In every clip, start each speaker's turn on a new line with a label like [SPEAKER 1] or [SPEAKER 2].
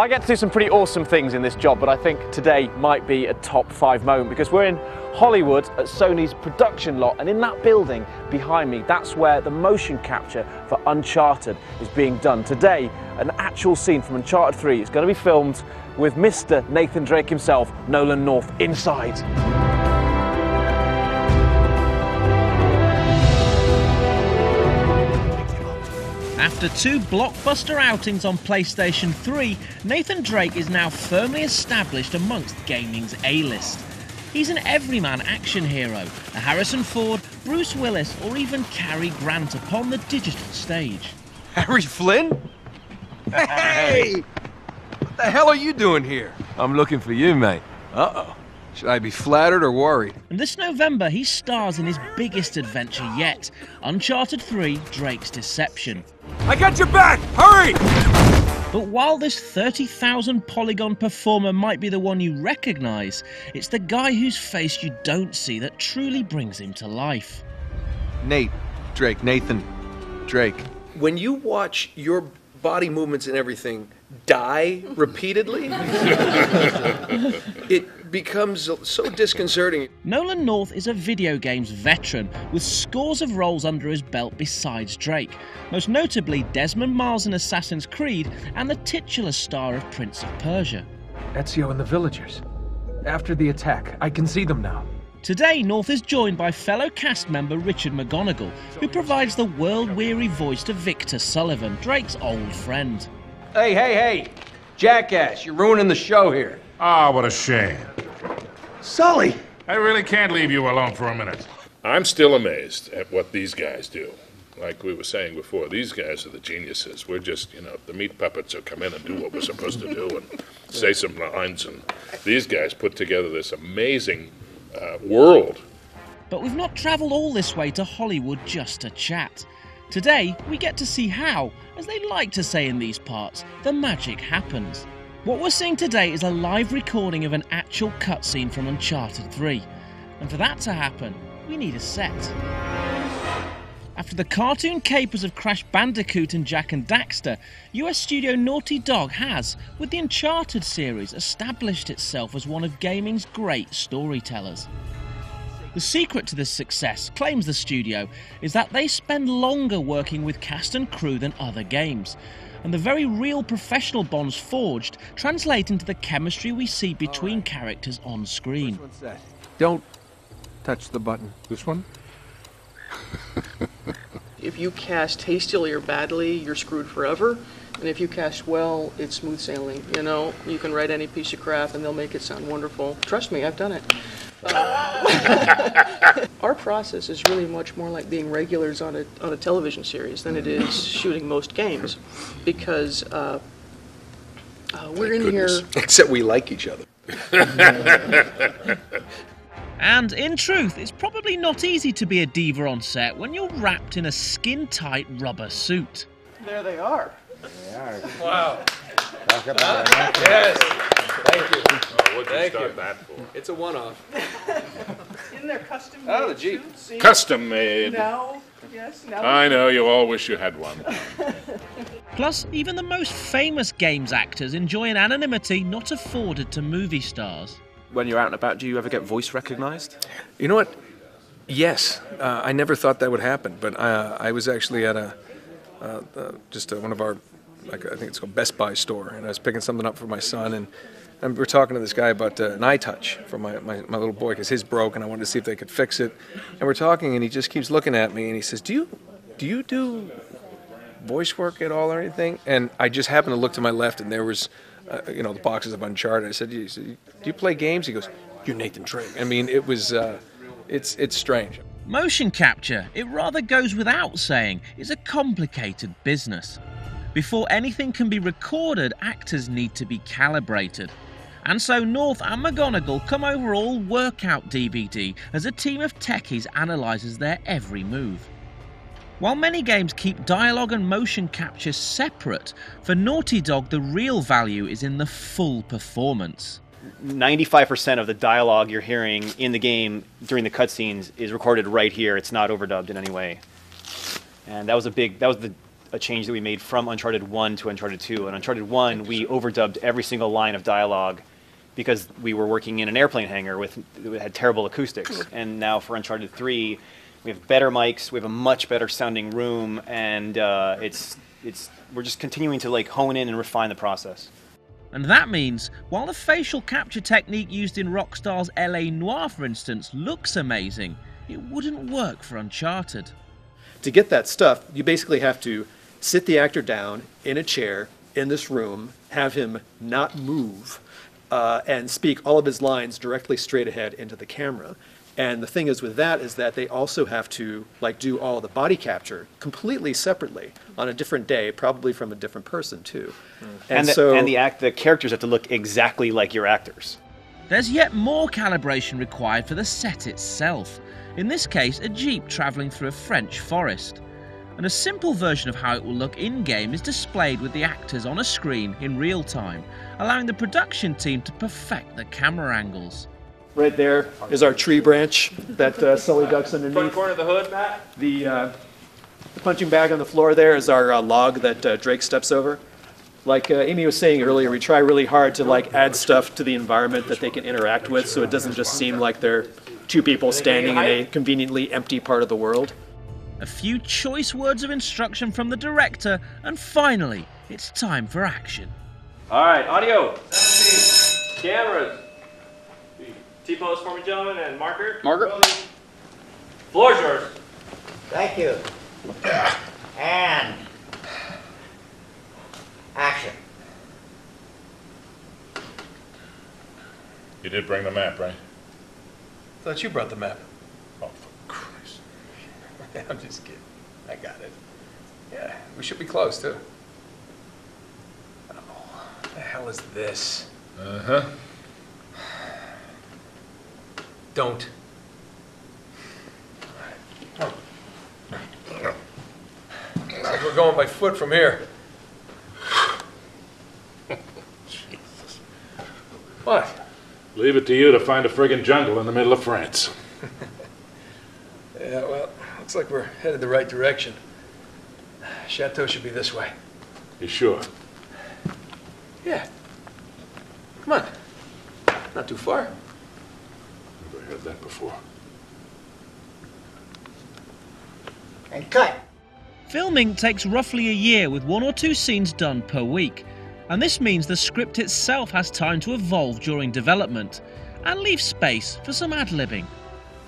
[SPEAKER 1] I get to do some pretty awesome things in this job, but I think today might be a top 5 moment because we're in Hollywood at Sony's production lot, and in that building behind me, that's where the motion capture for Uncharted is being done. Today, an actual scene from Uncharted 3 is going to be filmed with Mr. Nathan Drake himself, Nolan North, inside.
[SPEAKER 2] After 2 blockbuster outings on PlayStation 3, Nathan Drake is now firmly established amongst gaming's A-list. He's an everyman action hero, a Harrison Ford, Bruce Willis, or even Cary Grant upon the digital stage.
[SPEAKER 3] Harry Flynn? Hey! What the hell are you doing here? I'm looking for you, mate. Uh-oh. Should I be flattered or worried?
[SPEAKER 2] And this November, he stars in his biggest adventure yet, Uncharted 3: Drake's Deception.
[SPEAKER 3] I got your back! Hurry!
[SPEAKER 2] But while this 30,000 polygon performer might be the one you recognise, it's the guy whose face you don't see that truly brings him to life.
[SPEAKER 3] Nathan Drake.
[SPEAKER 4] When you watch your body movements and everything die repeatedly, it becomes so disconcerting.
[SPEAKER 2] Nolan North is a video games veteran with scores of roles under his belt besides Drake, most notably Desmond Miles in Assassin's Creed and the titular star of Prince of Persia.
[SPEAKER 5] Ezio and the villagers. After the attack, I can see them now.
[SPEAKER 2] Today, North is joined by fellow cast member Richard McGonigal, who provides the world-weary voice to Victor Sullivan, Drake's old friend.
[SPEAKER 3] Hey! Jackass, you're ruining the show here.
[SPEAKER 6] Ah, what a shame.
[SPEAKER 3] Sully!
[SPEAKER 6] I really can't leave you alone for a minute.
[SPEAKER 7] I'm still amazed at what these guys do. Like we were saying before, these guys are the geniuses. We're just, the meat puppets who come in and do what we're supposed to do and say some lines. And these guys put together this amazing world.
[SPEAKER 2] But we've not travelled all this way to Hollywood just to chat. Today, we get to see how, as they like to say in these parts, the magic happens. What we're seeing today is a live recording of an actual cutscene from Uncharted 3. And for that to happen, we need a set. After the cartoon capers of Crash Bandicoot and Jak and Daxter, US studio Naughty Dog has, with the Uncharted series, established itself as one of gaming's great storytellers. The secret to this success, claims the studio, is that they spend longer working with cast and crew than other games, and the very real professional bonds forged translate into the chemistry we see between characters on screen.
[SPEAKER 3] Which one's that? Don't touch the button.
[SPEAKER 6] This one?
[SPEAKER 8] If you cast hastily or badly, you're screwed forever. And if you cast well, it's smooth sailing. You can write any piece of crap and they'll make it sound wonderful. Trust me, I've done it. Our process is really much more like being regulars on a television series than it is shooting most games, because we're in here.
[SPEAKER 4] Except we like each other.
[SPEAKER 2] And in truth, it's probably not easy to be a diva on set when you're wrapped in a skin-tight rubber suit.
[SPEAKER 8] There they are.
[SPEAKER 4] Wow. Yes. Thank you.
[SPEAKER 7] Oh, what'd you start that for?
[SPEAKER 4] It's a one-off.
[SPEAKER 8] In their custom made
[SPEAKER 4] Oh, the Jeep.
[SPEAKER 8] suits, see?
[SPEAKER 7] Custom made.
[SPEAKER 8] Now, yes, now.
[SPEAKER 7] I know, you all wish you had one.
[SPEAKER 2] Plus, even the most famous games actors enjoy an anonymity not afforded to movie stars.
[SPEAKER 1] When you're out and about, do you ever get voice recognised?
[SPEAKER 4] You know what? Yes. I never thought that would happen, but I was actually at one of our, I think it's called Best Buy store, and I was picking something up for my son, and we're talking to this guy about an iTouch for my little boy, because his broke, and I wanted to see if they could fix it. And we're talking, and he just keeps looking at me, and he says, do you do voice work at all or anything? And I just happened to look to my left, and there was the boxes of Uncharted. I said, do you play games? He goes, you're Nathan Drake. I mean, it was, it's strange.
[SPEAKER 2] Motion capture, it rather goes without saying, is a complicated business. Before anything can be recorded, actors need to be calibrated. And so North and McGonigal come over all workout DVD as a team of techies analyses their every move. While many games keep dialogue and motion capture separate, for Naughty Dog the real value is in the full performance.
[SPEAKER 9] 95% of the dialogue you're hearing in the game during the cutscenes is recorded right here. It's not overdubbed in any way. And that was a change that we made from Uncharted 1 to Uncharted 2. In Uncharted 1, we overdubbed every single line of dialogue because we were working in an airplane hangar it had terrible acoustics. And now for Uncharted 3, we have better mics, we have a much better sounding room, and we're just continuing to like hone in and refine the process.
[SPEAKER 2] And that means, while the facial capture technique used in Rockstar's LA Noire, for instance, looks amazing, it wouldn't work for Uncharted.
[SPEAKER 10] To get that stuff, you basically have to sit the actor down in a chair in this room, have him not move, and speak all of his lines directly straight ahead into the camera. And the thing is with that is that they also have to like do all the body capture completely separately on a different day, probably from a different person too.
[SPEAKER 9] And the characters have to look exactly like your actors.
[SPEAKER 2] There's yet more calibration required for the set itself. In this case, a jeep travelling through a French forest. And a simple version of how it will look in-game is displayed with the actors on a screen in real time, allowing the production team to perfect the camera angles.
[SPEAKER 10] Right there is our tree branch that Sully ducks underneath.
[SPEAKER 1] Front corner of the hood, Matt.
[SPEAKER 10] The punching bag on the floor there is our log that Drake steps over. Like Amy was saying earlier, we try really hard to like add stuff to the environment that they can interact with, so it doesn't just seem like they're two people standing in a conveniently empty part of the world.
[SPEAKER 2] A few choice words of instruction from the director, and finally, it's time for action.
[SPEAKER 1] All right, audio. Cameras. T-pose for me, gentlemen, and marker.
[SPEAKER 11] Marker.
[SPEAKER 1] Floor's yours.
[SPEAKER 11] Thank you. And action.
[SPEAKER 7] You did bring the map, right?
[SPEAKER 4] I thought you brought the map.
[SPEAKER 7] Oh, for Christ.
[SPEAKER 4] I'm just kidding. I got it. Yeah, we should be close, too. Oh, what the hell is this?
[SPEAKER 7] Uh-huh.
[SPEAKER 4] Don't. Looks like we're going by foot from here.
[SPEAKER 7] Jesus.
[SPEAKER 4] What?
[SPEAKER 7] Leave it to you to find a friggin' jungle in the middle of France.
[SPEAKER 4] Yeah, well, looks like we're headed the right direction. Chateau should be this way.
[SPEAKER 7] You sure?
[SPEAKER 4] Yeah. Come on. Not too far.
[SPEAKER 7] Never heard that before.
[SPEAKER 11] And cut.
[SPEAKER 2] Filming takes roughly a year with 1 or 2 scenes done per week. And this means the script itself has time to evolve during development and leave space for some ad-libbing.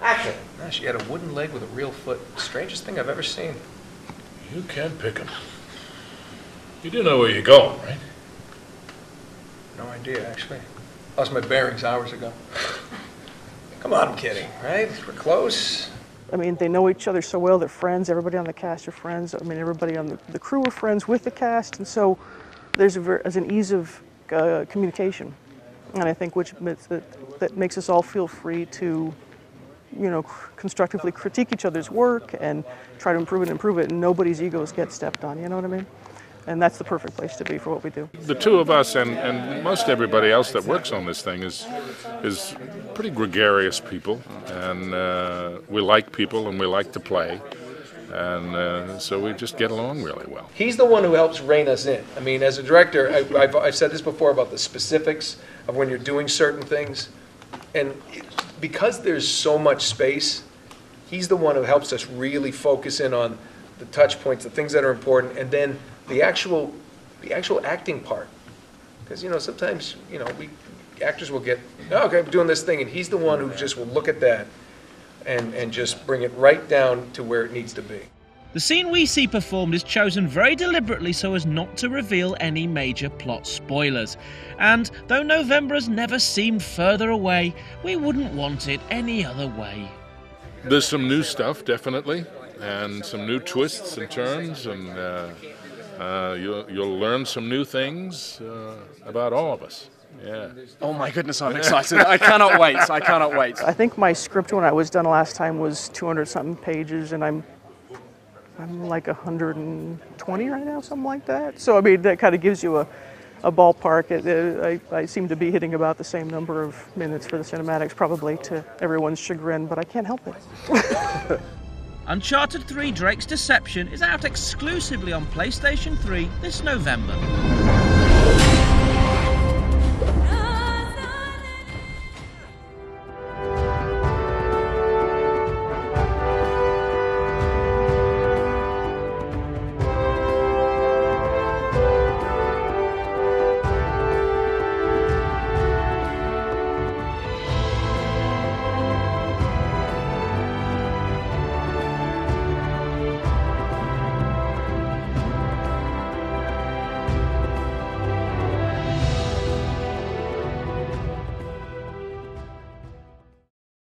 [SPEAKER 11] Action.
[SPEAKER 4] She had a wooden leg with a real foot. Strangest thing I've ever seen.
[SPEAKER 7] You can pick 'em. You do know where you're going, right?
[SPEAKER 4] No idea, actually. Lost my bearings hours ago. Come on, I'm kidding, right? We're close.
[SPEAKER 8] I mean, they know each other so well, they're friends, everybody on the cast are friends. I mean, everybody on the crew are friends with the cast, and so there's an ease of communication. And I think that makes us all feel free to, you know, constructively critique each other's work and try to improve it, and nobody's egos get stepped on, you know what I mean? And that's the perfect place to be for what we do.
[SPEAKER 7] The two of us and most everybody else that works on this thing is pretty gregarious people, and we like people and we like to play, and so we just get along really well.
[SPEAKER 4] He's the one who helps rein us in. I mean, as a director, I've said this before about the specifics of when you're doing certain things, and because there's so much space, he's the one who helps us really focus in on the touch points, the things that are important, and then the actual acting part. Because, you know, sometimes, you know, actors will get, oh, okay, I'm doing this thing, and he's the one who just will look at that and just bring it right down to where it needs to be.
[SPEAKER 2] The scene we see performed is chosen very deliberately so as not to reveal any major plot spoilers. And though November has never seemed further away, we wouldn't want it any other way.
[SPEAKER 7] There's some new stuff, definitely, and some new twists and turns, and you'll learn some new things about all of us. Yeah.
[SPEAKER 1] Oh my goodness, I'm excited. I cannot wait. I cannot wait.
[SPEAKER 8] I think my script when I was done last time was 200-something pages, and I'm like 120 right now, something like that. So, I mean, that kind of gives you a ballpark. I seem to be hitting about the same number of minutes for the cinematics, probably to everyone's chagrin, but I can't help it.
[SPEAKER 2] Uncharted 3 Drake's Deception is out exclusively on PlayStation 3 this November.